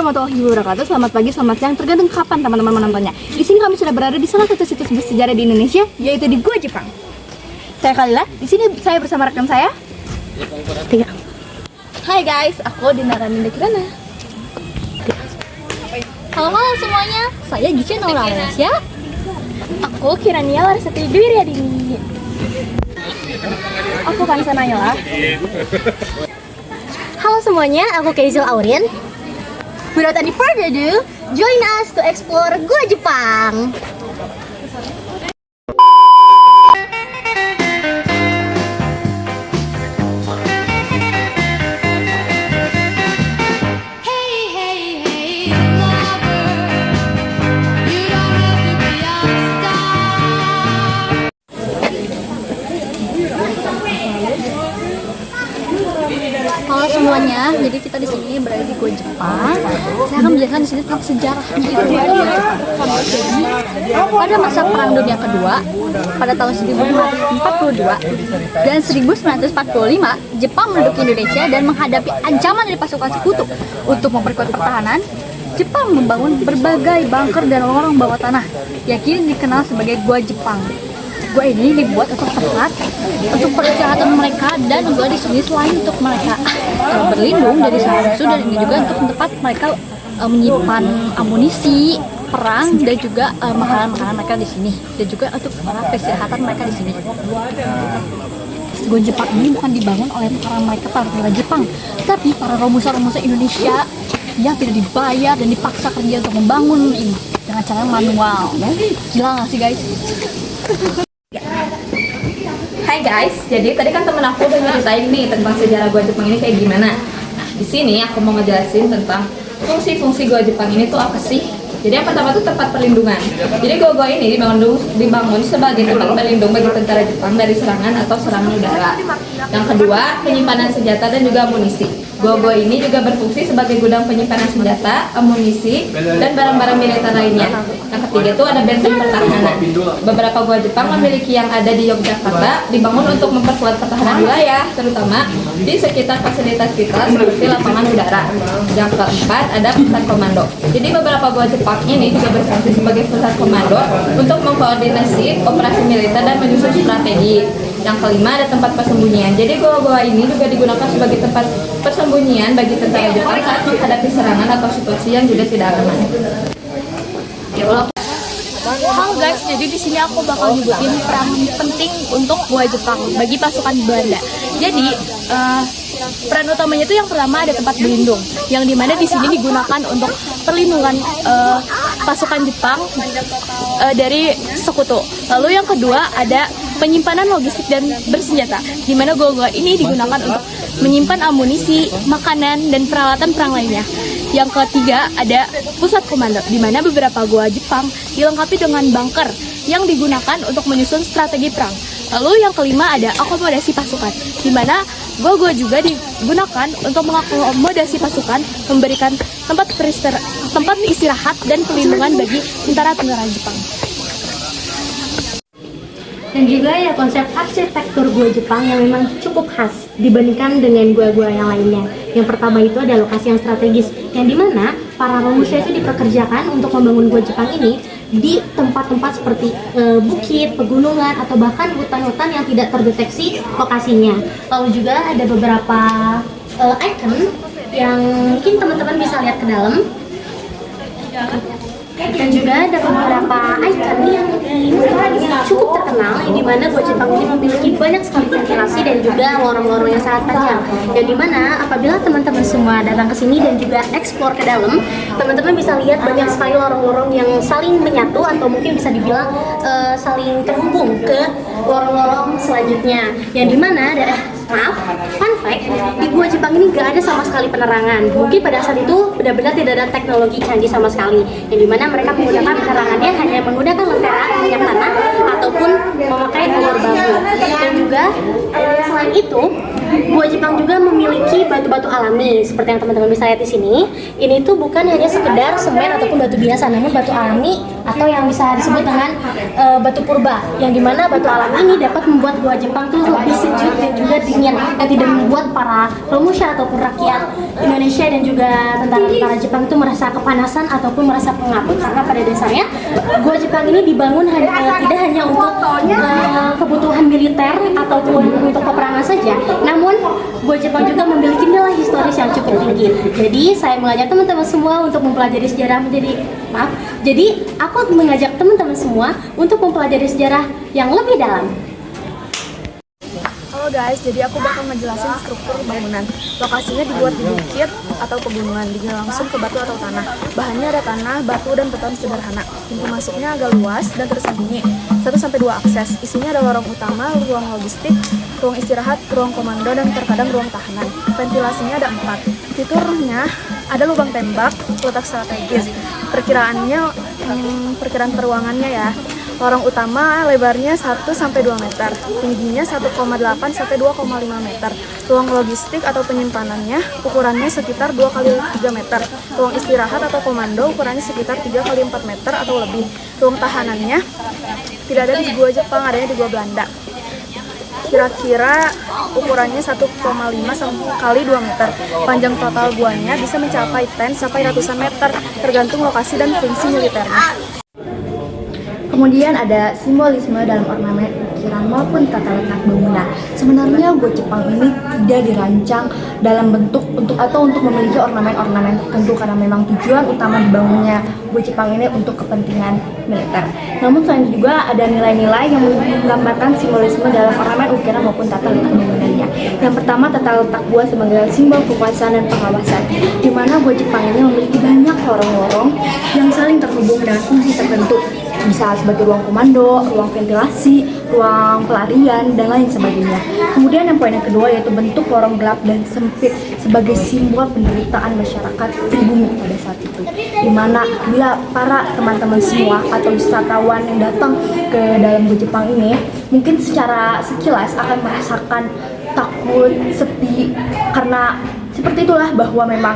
warahmatullahi wabarakatuh. Selamat pagi, selamat siang, tergantung kapan teman-teman menontonnya. Di sini kami sudah berada di salah satu situs bersejarah di Indonesia, yaitu di Gua Jepang. Saya Kalila, di sini saya bersama rekan saya. Tiga. Hai guys, aku Dinara Ninda Kirana. Halo semuanya, saya Gisha Naura Malaysia. Aku Kirania Larasati Dwi Riyadini. Aku Kansa Nayla. Halo semuanya, aku Keizil Aurin. Without any further ado, Join us to explore Gua Jepang. Halo semuanya, jadi kita di sini berada di Gua Jepang. Saya akan menjelaskan di sini tentang sejarahnya itu Gua Jepang. Jadi pada masa Perang Dunia Kedua, pada tahun 1942 dan 1945, Jepang menduduki Indonesia dan menghadapi ancaman dari pasukan Sekutu. Untuk memperkuat pertahanan, Jepang membangun berbagai bunker dan lorong bawah tanah yang kini dikenal sebagai Gua Jepang. Gua ini dibuat untuk tempat untuk peristirahatan mereka, dan juga di sini selain untuk mereka berlindung dari serangan musuh, dan ini juga untuk tempat mereka menyimpan amunisi perang dan juga makanan-makanan mereka di sini, dan juga untuk para peristirahatan mereka di sini. Gua Jepang ini bukan dibangun oleh para tentara Jepang, tapi para romusa-romusa Indonesia yang tidak dibayar dan dipaksa kerja untuk membangun ini dengan cara manual. Gila nggak sih guys? Hai guys, jadi tadi kan temen aku udah nyeritain nih tentang sejarah Gua Jepang ini kayak gimana. Nah, di sini aku mau ngejelasin tentang fungsi-fungsi Gua Jepang ini tuh apa sih. Jadi yang pertama tuh tempat perlindungan. Jadi gua ini dibangun sebagai tempat berlindung bagi tentara Jepang dari serangan atau serangan udara. Yang kedua, penyimpanan senjata dan juga amunisi. Gua ini juga berfungsi sebagai gudang penyimpanan senjata, amunisi, dan barang-barang militer lainnya. Yang ketiga itu ada benteng pertahanan. Beberapa gua Jepang memiliki yang ada di Yogyakarta dibangun untuk memperkuat pertahanan wilayah, terutama di sekitar fasilitas kita seperti lapangan udara. Yang keempat ada pusat komando. Jadi beberapa gua Jepang ini juga berfungsi sebagai pusat komando untuk mengkoordinasi operasi militer dan menyusun strategi. Yang kelima ada tempat persembunyian. Jadi gua-gua ini juga digunakan sebagai tempat persembunyian bagi tentara Jepang saat menghadapi serangan atau situasi yang juga tidak aman. Halo guys, jadi di sini aku bakal nyebutin peran penting untuk Gua Jepang bagi pasukan Belanda. Jadi peran utamanya itu yang pertama ada tempat berlindung, yang dimana di sini digunakan untuk perlindungan pasukan Jepang dari sekutu. Lalu yang kedua ada penyimpanan logistik dan bersenjata, di mana gua ini digunakan untuk menyimpan amunisi, makanan, dan peralatan perang lainnya. Yang ketiga ada pusat komando, di mana beberapa gua Jepang dilengkapi dengan bunker yang digunakan untuk menyusun strategi perang. Lalu yang kelima ada akomodasi pasukan, di mana gua juga digunakan untuk mengakomodasi pasukan, memberikan tempat istirahat dan perlindungan bagi tentara-tentara Jepang. Dan juga ya konsep arsitektur Gua Jepang yang memang cukup khas dibandingkan dengan gua-gua yang lainnya. Yang pertama itu ada lokasi yang strategis, yang dimana para romusha itu dipekerjakan untuk membangun Gua Jepang ini di tempat-tempat seperti bukit, pegunungan, atau bahkan hutan-hutan yang tidak terdeteksi lokasinya. Lalu juga ada beberapa icon yang mungkin teman-teman bisa lihat ke dalam. Dan juga ada beberapa icon yang cukup terkenal, yang dimana Gua Jepang ini memiliki banyak sekali ventilasi dan juga lorong-lorong yang sangat panjang. Yang dimana apabila teman-teman semua datang ke sini dan juga explore ke dalam, teman-teman bisa lihat banyak sekali lorong-lorong yang saling menyatu atau mungkin bisa dibilang saling terhubung ke lorong-lorong selanjutnya. Yang dimana fun fact, di Gua Jepang ini gak ada sama sekali penerangan. Mungkin pada saat itu benar-benar tidak ada teknologi canggih sama sekali, yang dimana mereka menggunakan penerangannya hanya menggunakan lentera minyak tanah ataupun memakai obor bambu. Dan juga selain itu, Gua Jepang juga memiliki batu-batu alami seperti yang teman-teman bisa lihat di sini. Ini tuh bukan hanya sekedar semen ataupun batu biasa, namun batu alami atau yang bisa disebut dengan batu purba. Yang dimana batu alami ini dapat membuat Gua Jepang tuh lebih sejuk dan juga dingin, yang tidak membuat para romusha ataupun rakyat Indonesia dan juga tentara Jepang itu merasa kepanasan ataupun merasa pengap. Karena pada dasarnya Gua Jepang ini dibangun tidak hanya untuk kebutuhan militer ataupun untuk peperangan saja, namun Gua Jepang juga memiliki nilai historis yang cukup tinggi. Jadi saya mengajak teman-teman semua untuk mempelajari sejarah jadi aku mengajak teman-teman semua untuk mempelajari sejarah yang lebih dalam. Halo guys, jadi aku bakal ngejelasin struktur bangunan. Lokasinya dibuat di bukit atau pegunungan, digali langsung ke batu atau tanah. Bahannya ada tanah, batu, dan beton sederhana. Pintu masuknya agak luas dan tersembunyi, 1-2 akses. Isinya ada lorong utama, ruang logistik, ruang istirahat, ruang komando, dan terkadang ruang tahanan. Ventilasinya ada 4. Fiturnya ada lubang tembak, letak strategis. Perkiraan peruangannya ya. Lorong utama lebarnya 1-2 meter, tingginya 1,8-2,5 meter. Ruang logistik atau penyimpanannya ukurannya sekitar 2x3 meter. Ruang istirahat atau komando ukurannya sekitar 3x4 meter atau lebih. Ruang tahanannya tidak ada di Gua Jepang, adanya di Gua Belanda. Kira-kira ukurannya 1,5x2 meter. Panjang total guanya bisa mencapai 10 sampai ratusan meter, tergantung lokasi dan fungsi militernya. Kemudian ada simbolisme dalam ornamen ukiran maupun tata letak bangunan. Sebenarnya Gua Jepang ini tidak dirancang dalam bentuk untuk memiliki ornamen-ornamen tertentu karena memang tujuan utama dibangunnya Gua Jepang ini untuk kepentingan militer. Namun selain itu juga ada nilai-nilai yang menggambarkan simbolisme dalam ornamen ukiran maupun tata letak bangunannya. Yang pertama, tata letak gua sebagai simbol kekuasaan dan pengawasan, di mana Gua Jepang ini memiliki banyak lorong-lorong yang saling terhubung dengan fungsi tertentu, bisa sebagai ruang komando, ruang ventilasi, ruang pelarian, dan lain sebagainya. Kemudian yang poin yang kedua yaitu bentuk lorong gelap dan sempit sebagai simbol penderitaan masyarakat pribumi pada saat itu. Dimana bila para teman-teman semua atau wisatawan yang datang ke dalam Gua Jepang ini mungkin secara sekilas akan merasakan takut, sepi, karena seperti itulah bahwa memang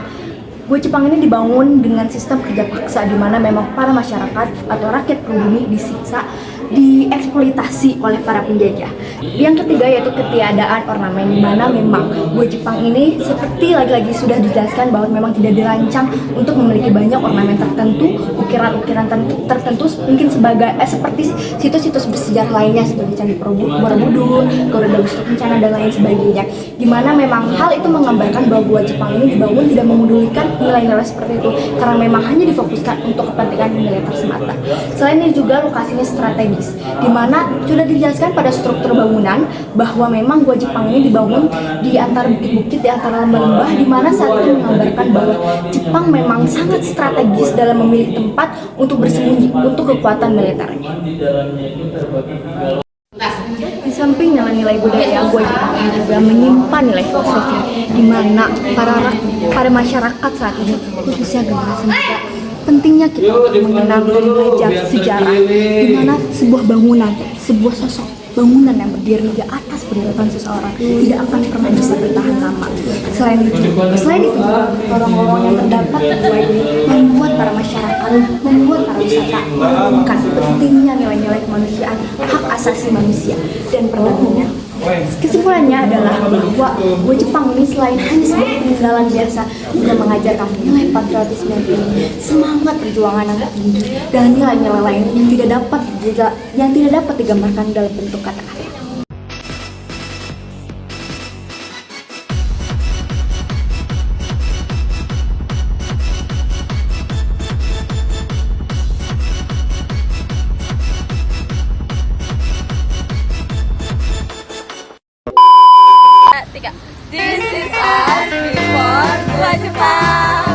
Gua Jepang ini dibangun dengan sistem kerja paksa di mana memang para masyarakat atau rakyat pribumi disiksa, dieksploitasi oleh para penjajah. Yang ketiga yaitu ketiadaan ornamen, di mana memang Gua Jepang ini seperti lagi-lagi sudah dijelaskan bahwa memang tidak dirancang untuk memiliki banyak ornamen tertentu, ukiran-ukiran tertentu mungkin seperti situs-situs bersejarah lainnya seperti Candi Borobudur, Garuda Wisnu Kencana, dan lain sebagainya. Di mana memang hal itu menggambarkan bahwa Gua Jepang ini dibangun tidak memedulikan nilai-nilai seperti itu karena memang hanya difokuskan untuk kepentingan militer semata. Selain itu juga lokasinya strategis, di mana sudah dijelaskan pada struktur bangunan bahwa memang Gua Jepang ini dibangun di antara bukit-bukit, di antara lembah-lembah, di mana saat itu menggambarkan bahwa Jepang memang sangat strategis dalam memilih tempat untuk bersembunyi untuk kekuatan militernya. Di samping nilai-nilai budaya, Gua Jepang ini juga menyimpan nilai filosofi, di mana para masyarakat saat ini, khususnya generasi muda, pentingnya kita untuk mengenal dan belajar sejarah, di mana sebuah bangunan, sebuah sosok bangunan yang berdiri di atas perjalanan seseorang tidak akan pernah bisa bertahan lama. Selain itu lorong-lorong yang terdapat di gua ini membuat para masyarakat, membuat para wisata menemukan pentingnya nilai-nilai kemanusiaan, hak asasi manusia, dan perlakuannya. Kesimpulannya adalah bahwa Gua Jepang ini selain hanya sebuah peninggalan biasa, juga mengajarkan nilai patriotisme yang tinggi, semangat perjuangan yang tinggi, dan nilai-nilai lain yang tidak dapat digambarkan dalam bentuk kata-kata. This is us before Gua Jepang.